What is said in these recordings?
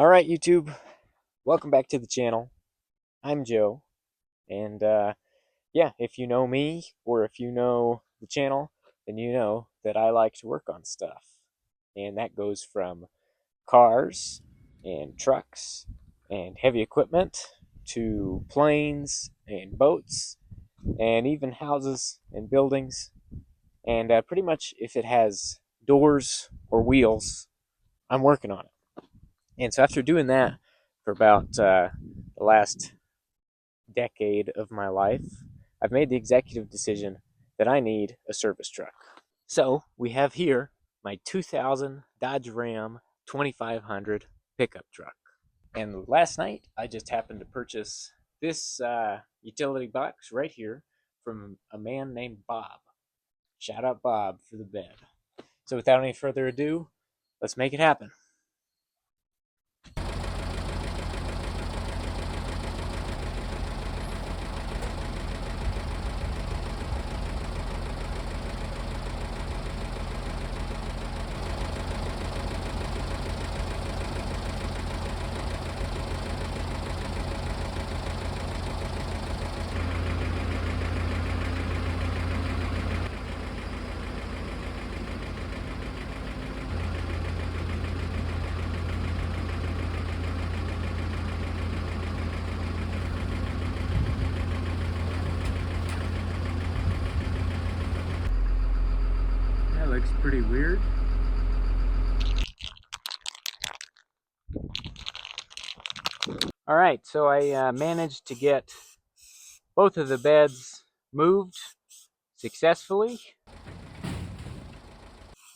All right, YouTube, welcome back to the channel. I'm Joe, and yeah, if you know me or if you know the channel, then you know that I like to work on stuff. And that goes from cars and trucks and heavy equipment to planes and boats and even houses and buildings. And pretty much if it has doors or wheels, I'm working on it. And so after doing that for about the last decade of my life, I've made the executive decision that I need a service truck. So we have here my 2000 Dodge Ram 2500 pickup truck. And last night I just happened to purchase this utility box right here from a man named Bob. Shout out Bob for the bed. So without any further ado, let's make it happen. That looks pretty weird. All right, so I managed to get both of the beds moved successfully,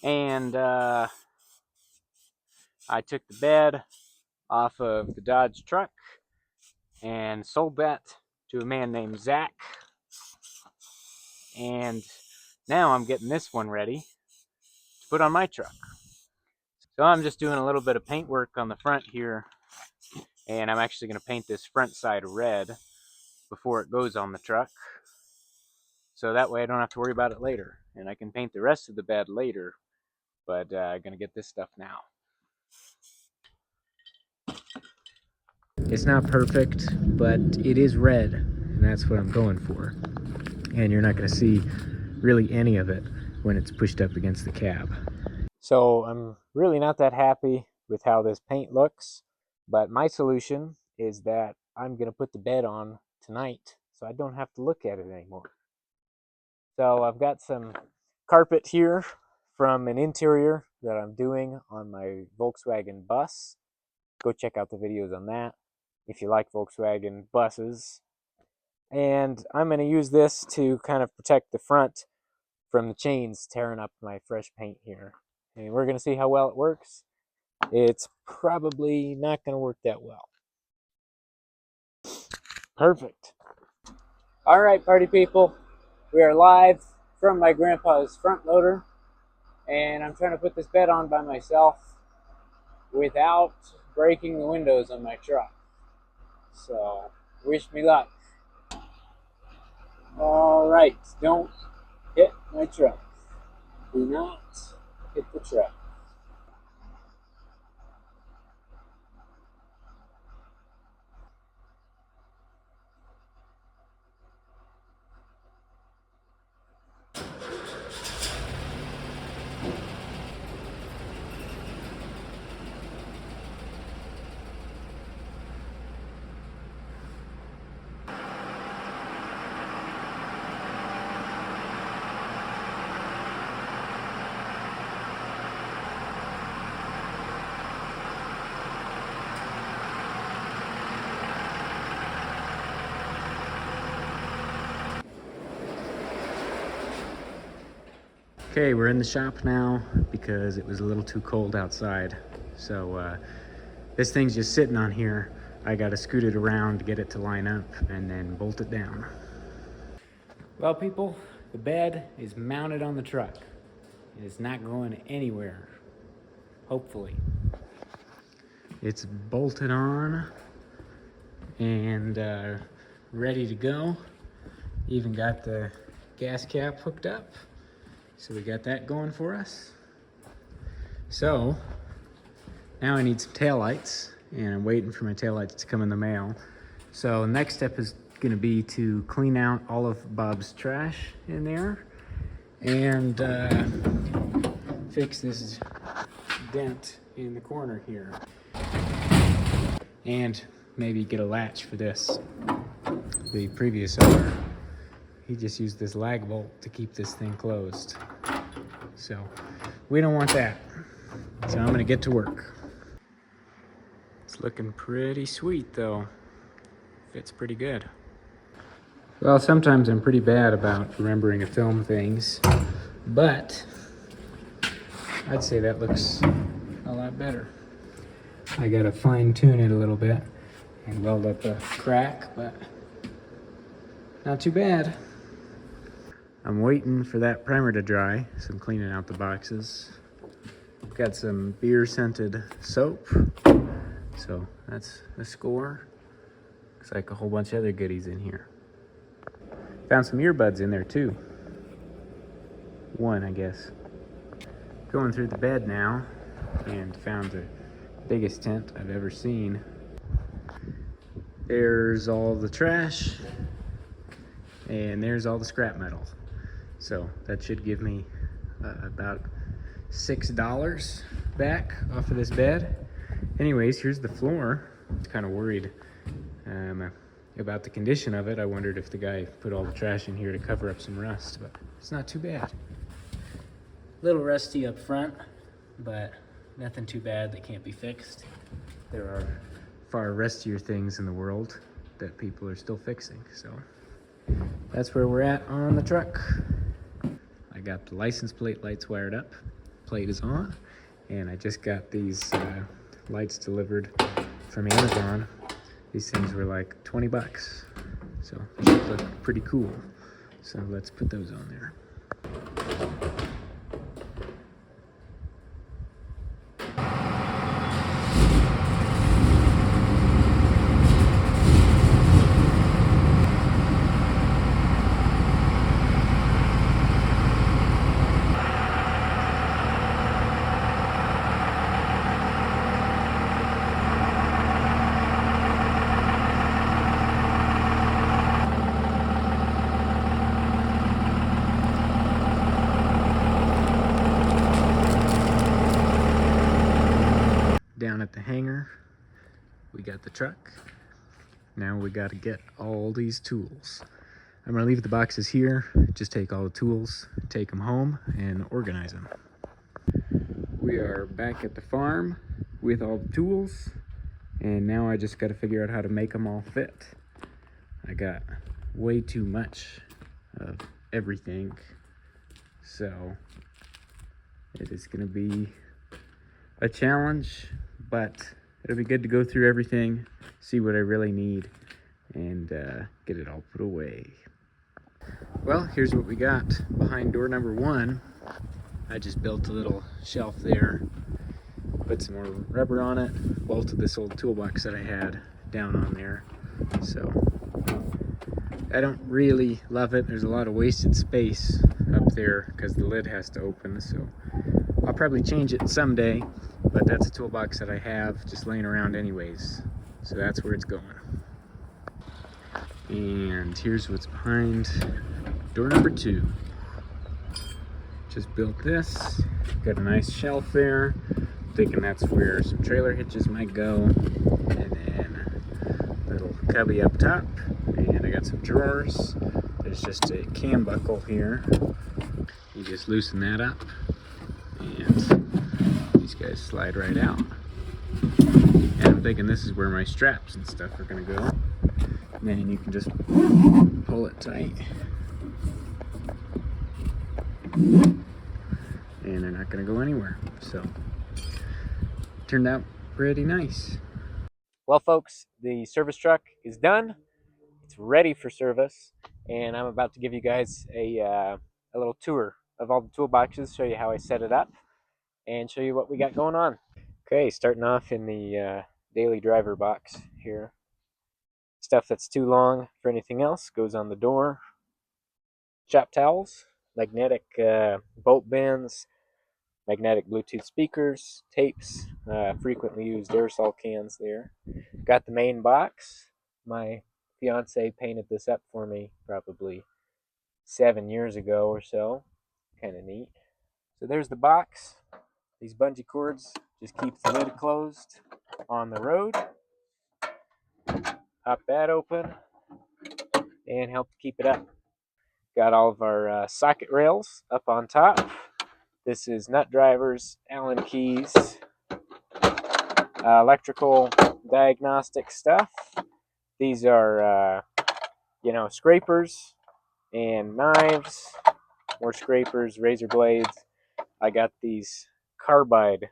and I took the bed off of the Dodge truck and sold that to a man named Zach, and now I'm getting this one ready to put on my truck. So I'm just doing a little bit of paint work on the front here, and I'm actually going to paint this front side red before it goes on the truck, so that way I don't have to worry about it later, and I can paint the rest of the bed later, but I'm going to get this stuff now. It's not perfect, but it is red, and that's what I'm going for. And you're not going to see really any of it when it's pushed up against the cab. So I'm really not that happy with how this paint looks, but my solution is that I'm going to put the bed on tonight so I don't have to look at it anymore. So I've got some carpet here from an interior that I'm doing on my Volkswagen bus. Go check out the videos on that if you like Volkswagen buses. And I'm going to use this to kind of protect the front from the chains tearing up my fresh paint here. And we're going to see how well it works. It's probably not going to work that well. Perfect. All right, party people. We are live from my grandpa's front loader. And I'm trying to put this bed on by myself without breaking the windows on my truck. So, wish me luck. All right, don't hit my truck. Do not hit the truck. Okay, we're in the shop now because it was a little too cold outside. So this thing's just sitting on here. I gotta scoot it around to get it to line up and then bolt it down. Well, people, the bed is mounted on the truck. It's not going anywhere, hopefully. It's bolted on and ready to go. Even got the gas cap hooked up. So we got that going for us. So now I need some taillights, and I'm waiting for my taillights to come in the mail. So next step is gonna be to clean out all of Bob's trash in there and fix this dent in the corner here. And maybe get a latch for this. The previous owner, he just used this lag bolt to keep this thing closed. So we don't want that. So I'm gonna get to work. It's looking pretty sweet though. Fits pretty good. Well, sometimes I'm pretty bad about remembering to film things, but I'd say that looks a lot better. I gotta fine tune it a little bit and weld up a crack, but not too bad. I'm waiting for that primer to dry, so I'm cleaning out the boxes. Got some beer scented soap, so that's the score. Looks like a whole bunch of other goodies in here. Found some earbuds in there too. One, I guess. Going through the bed now and found the biggest tent I've ever seen. There's all the trash and there's all the scrap metal. So that should give me about $6 back off of this bed. Anyways, here's the floor. I was kind of worried about the condition of it. I wondered if the guy put all the trash in here to cover up some rust, but it's not too bad. A little rusty up front, but nothing too bad that can't be fixed. There are far rustier things in the world that people are still fixing, so that's where we're at on the truck. I got the license plate lights wired up, plate is on, and I just got these lights delivered from Amazon. These things were like 20 bucks, so they should look pretty cool. So let's put those on there. Down at the hangar, we got the truck. Now we got to get all these tools. I'm gonna leave the boxes here, just take all the tools, take them home and organize them. We are back at the farm with all the tools, and now I just got to figure out how to make them all fit. I got way too much of everything, so it is gonna be a challenge, but it'll be good to go through everything, see what I really need, and get it all put away. Well, here's what we got behind door number 1. I just built a little shelf there, put some more rubber on it, bolted this old toolbox that I had down on there. So I don't really love it. There's a lot of wasted space up there because the lid has to open, so I'll probably change it someday, but that's a toolbox that I have just laying around anyways, so that's where it's going. And here's what's behind door number 2. Just built this, got a nice shelf there, thinking that's where some trailer hitches might go, and then a little cubby up top, and I got some drawers. There's just a cam buckle here. You just loosen that up, and these guys slide right out. And I'm thinking this is where my straps and stuff are gonna go. And then you can just pull it tight. And they're not gonna go anywhere. So, turned out pretty nice. Well, folks, the service truck is done. It's ready for service, and I'm about to give you guys a little tour of all the toolboxes, show you how I set it up, and show you what we got going on. Okay, starting off in the daily driver box here. Stuff that's too long for anything else goes on the door. Shop towels, magnetic bolt bends, magnetic Bluetooth speakers, tapes, frequently used aerosol cans there. Got the main box. My fiance painted this up for me probably 7 years ago or so. Kind of neat. So there's the box. These bungee cords just keep the lid closed on the road. Pop that open and help keep it up. Got all of our socket rails up on top. This is nut drivers, Allen keys, electrical diagnostic stuff. These are, scrapers and knives, more scrapers, razor blades. I got these carbide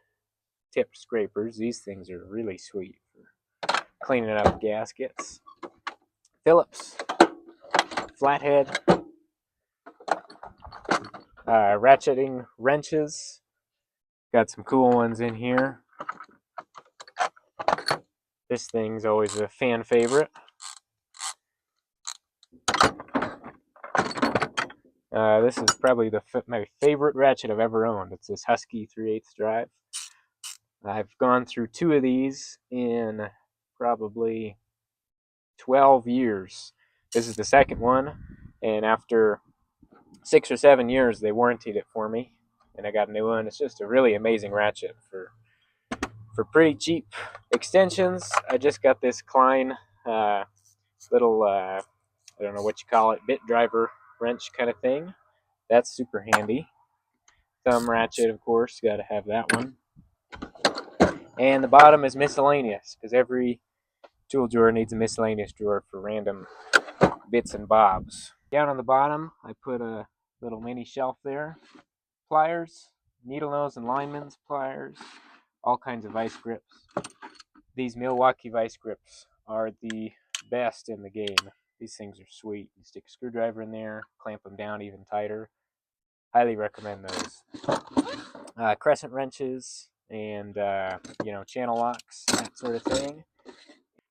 tip scrapers. These things are really sweet for cleaning up gaskets. Phillips, flathead, ratcheting wrenches. Got some cool ones in here. This thing's always a fan favorite. This is probably my favorite ratchet I've ever owned. It's this Husky 3/8 drive. I've gone through 2 of these in probably 12 years. This is the second one, and after 6 or 7 years, they warranted it for me, and I got a new one. It's just a really amazing ratchet for pretty cheap extensions. I just got this Klein little, I don't know what you call it, bit driver wrench kind of thing. That's super handy. Thumb ratchet, of course, got to have that one. And the bottom is miscellaneous, because every tool drawer needs a miscellaneous drawer for random bits and bobs. Down on the bottom, I put a little mini shelf there. Pliers, needle nose and lineman's pliers, all kinds of vice grips. These Milwaukee vice grips are the best in the game. These things are sweet. You stick a screwdriver in there, clamp them down even tighter. Highly recommend those. Crescent wrenches and channel locks, that sort of thing.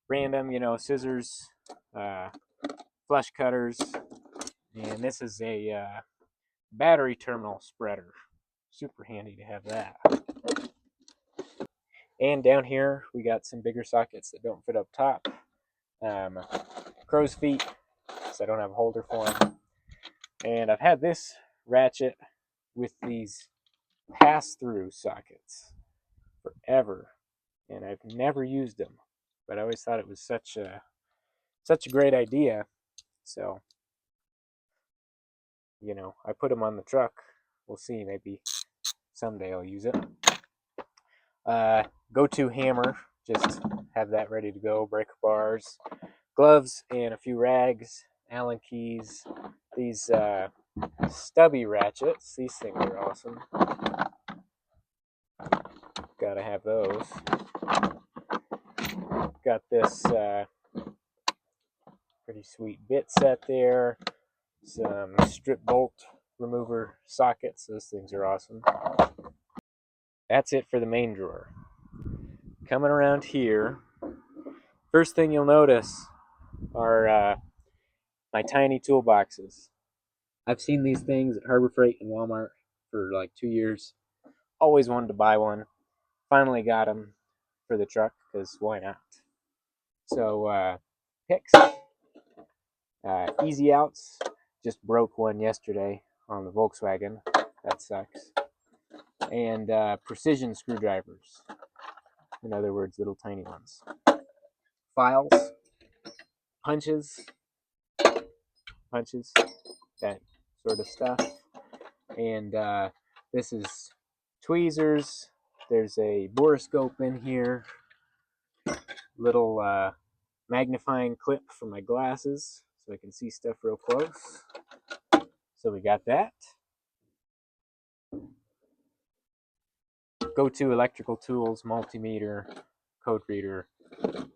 Random, scissors, flush cutters, and this is a battery terminal spreader. Super handy to have that. And down here we got some bigger sockets that don't fit up top. Crow's feet, so I don't have a holder for them. And I've had this ratchet with these pass-through sockets forever, and I've never used them, but I always thought it was such a great idea. So, I put them on the truck. We'll see, maybe someday I'll use it. Go-to hammer, just have that ready to go. Breaker bars, gloves, and a few rags. Allen keys. These stubby ratchets. These things are awesome. Gotta have those. Got this pretty sweet bit set there. Some strip bolt remover sockets. Those things are awesome. That's it for the main drawer. Coming around here, first thing you'll notice are my tiny toolboxes. I've seen these things at Harbor Freight and Walmart for like 2 years. Always wanted to buy one. Finally got them for the truck, because why not? So, picks, easy outs. Just broke one yesterday on the Volkswagen. That sucks. And precision screwdrivers. In other words, little tiny ones. Files, punches, that sort of stuff. And this is tweezers. There's a borescope in here. Little magnifying clip for my glasses so I can see stuff real close. So we got that. Go-to electrical tools, multimeter, code reader. The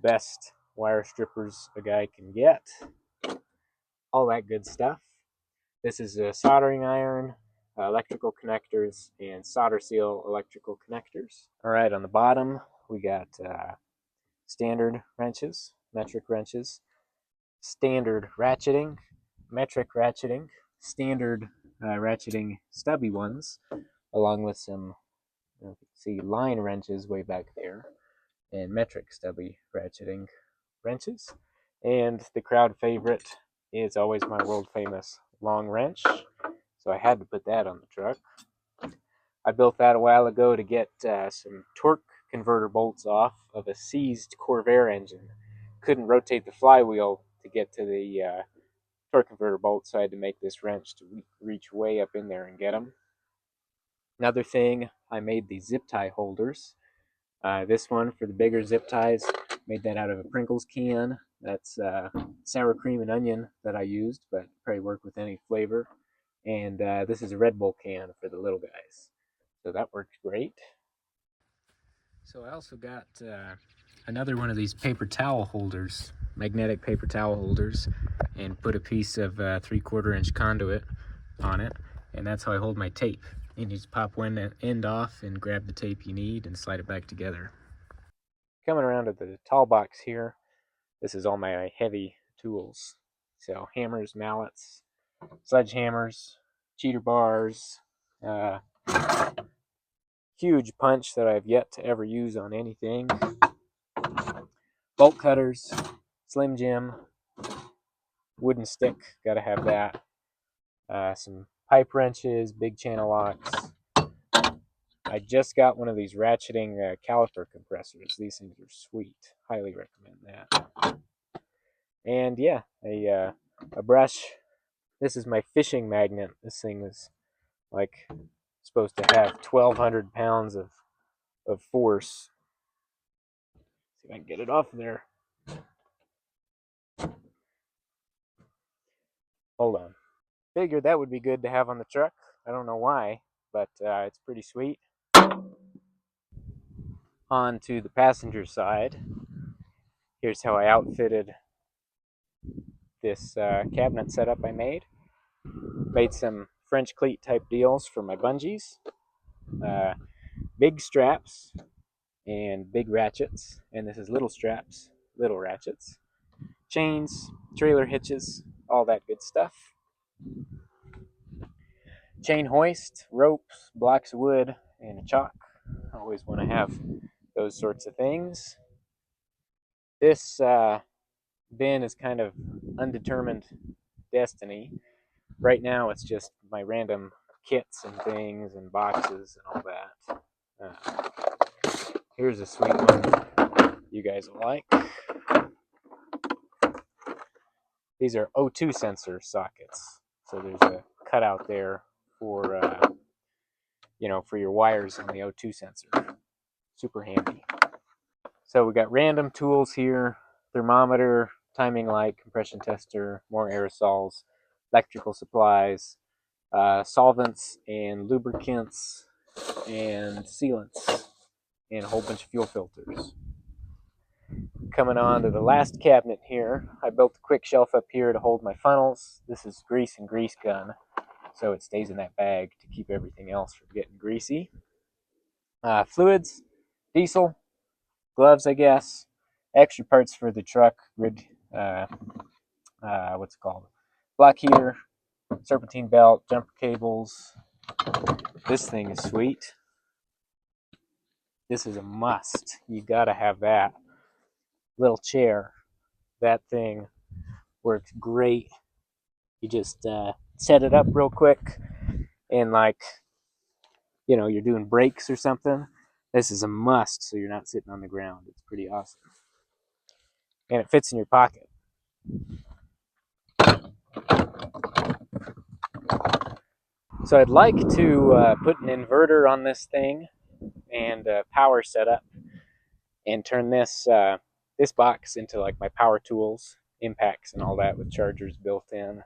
best wire strippers a guy can get. All that good stuff. This is a soldering iron, electrical connectors, and solder seal electrical connectors. All right, on the bottom, we got standard wrenches, metric wrenches, standard ratcheting, metric ratcheting, standard ratcheting stubby ones, along with some, you can see, line wrenches way back there, and metric stubby ratcheting wrenches. And the crowd favorite is always my world famous long wrench, so I had to put that on the truck. I built that a while ago to get some torque converter bolts off of a seized Corvair engine. Couldn't rotate the flywheel to get to the torque converter bolts, so I had to make this wrench to reach way up in there and get them. Another thing, I made these zip tie holders. This one for the bigger zip ties, made that out of a Pringles can. That's sour cream and onion that I used, but probably work with any flavor. And this is a Red Bull can for the little guys. So that works great. So I also got another one of these paper towel holders, magnetic paper towel holders, and put a piece of 3/4 inch conduit on it, and that's how I hold my tape. You just pop one end off and grab the tape you need and slide it back together. Coming around to the Toolbox here, this is all my heavy tools. So hammers, mallets, sledgehammers, cheater bars, uh, huge punch that I've yet to ever use on anything, bolt cutters, Slim Jim, wooden stick, gotta have that, some pipe wrenches, big channel locks. I just got one of these ratcheting caliper compressors. These things are sweet. Highly recommend that. And yeah, a brush. This is my fishing magnet. This thing is like supposed to have 1,200 pounds of force. See if I can get it off there. Hold on. Figured that would be good to have on the truck. I don't know why, but it's pretty sweet. On to the passenger side. Here's how I outfitted this cabinet setup I made. Made some French cleat type deals for my bungees. Big straps and big ratchets. And this is little straps, little ratchets. Chains, trailer hitches, all that good stuff. Chain hoist, ropes, blocks of wood, and a chalk. Always want to have those sorts of things. This bin is kind of undetermined destiny. Right now it's just my random kits and things and boxes and all that. Here's a sweet one you guys will like. These are O2 sensor sockets. So there's a cutout there for for your wires on the O2 sensor. Super handy. So we got random tools here: thermometer, timing light, compression tester, more aerosols, electrical supplies, solvents and lubricants and sealants, and a whole bunch of fuel filters. Coming on to the last cabinet here, I built a quick shelf up here to hold my funnels. This is grease and grease gun, so it stays in that bag to keep everything else from getting greasy. Fluids, diesel, gloves, I guess, extra parts for the truck, grid, what's it called? Block heater, serpentine belt, jumper cables. This thing is sweet. This is a must. You gotta have that. Little chair. That thing works great. You just set it up real quick, and you're doing breaks or something. This is a must, so you're not sitting on the ground. It's pretty awesome. And it fits in your pocket. So I'd like to put an inverter on this thing and a power setup, and turn this this box into like my power tools, impacts, and all that with chargers built in.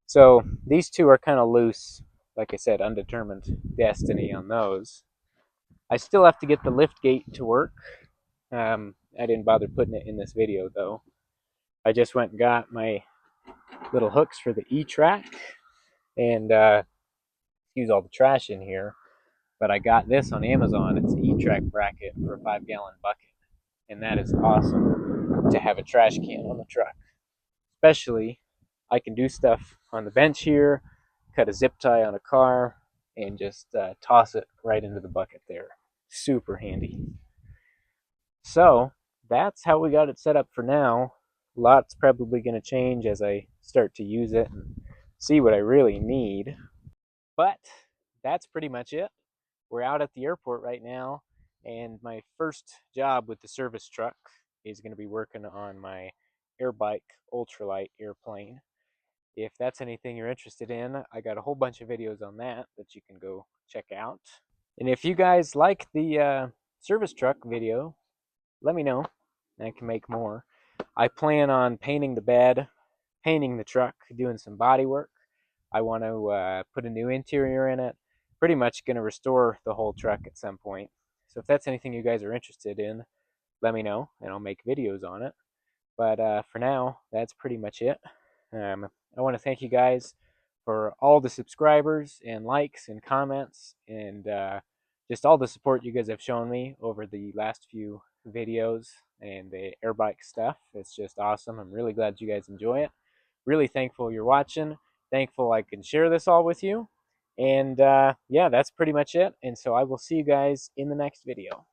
So these two are kind of loose. Like I said, undetermined destiny on those. I still have to get the lift gate to work. I didn't bother putting it in this video though. I just went and got my little hooks for the E-track, and use all the trash in here. But I got this on Amazon. It's an E-track bracket for a 5-gallon bucket, and that is awesome to have a trash can on the truck. Especially, I can do stuff on the bench here, cut a zip tie on a car, and just toss it right into the bucket there. Super handy. So that's how we got it set up for now. Lots probably going to change as I start to use it and see what I really need. But that's pretty much it. We're out at the airport right now, and my first job with the service truck is going to be working on my Airbike ultralight airplane. If that's anything you're interested in, I got a whole bunch of videos on that that you can go check out. And if you guys like the service truck video, let me know, and I can make more. I plan on painting the bed, painting the truck, doing some body work. I want to put a new interior in it. Pretty much going to restore the whole truck at some point. So if that's anything you guys are interested in, let me know, and I'll make videos on it. But for now, that's pretty much it. I want to thank you guys for all the subscribers and likes and comments and just all the support you guys have shown me over the last few videos and the air bike stuff. It's just awesome. I'm really glad you guys enjoy it. Really thankful you're watching. Thankful I can share this all with you. And yeah, that's pretty much it. And so I will see you guys in the next video.